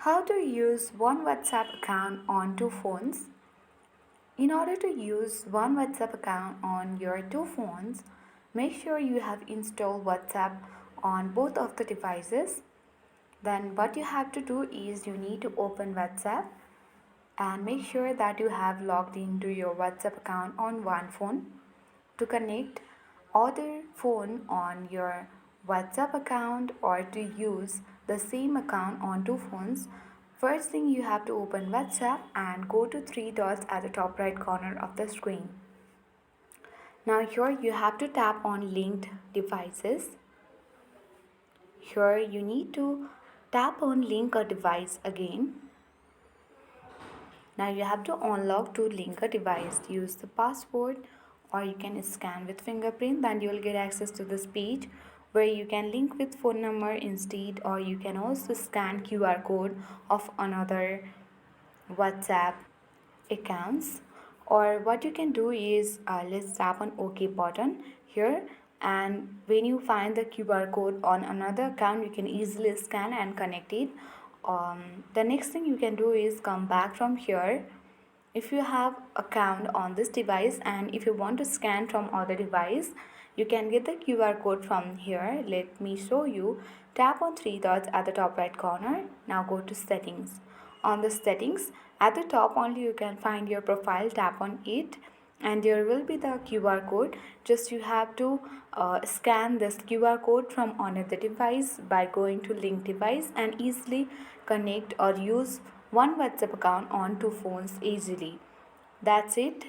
How to use one WhatsApp account on two phones? In order to use one WhatsApp account on your two phones, make sure you have installed WhatsApp on both of the devices. Then what you have to do is you need to open WhatsApp and make sure that you have logged into your WhatsApp account on one phone. To connect other phone on your WhatsApp account or to use the same account on two phones, first thing you have to open WhatsApp and go to three dots at the top right corner of the screen. Now here you have to tap on linked devices. Here you need to tap on link a device again. Now you have to unlock to link a device. Use the password or you can scan with fingerprint, then you will get access to this page where you can link with phone number instead, or you can also scan QR code of another WhatsApp accounts. Or what you can do is let's tap on OK button here, and when you find the QR code on another account you can easily scan and connect it. The next thing you can do is come back from here. If you have account on this device and if you want to scan from other device, you can get the QR code from here. Let me show you. Tap on three dots at the top right corner. Now go to settings. On the settings, at the top only you can find your profile. Tap on it and there will be the QR code. Just you have to scan this QR code from another device by going to link device and easily connect or use one WhatsApp account on two phones easily. That's it.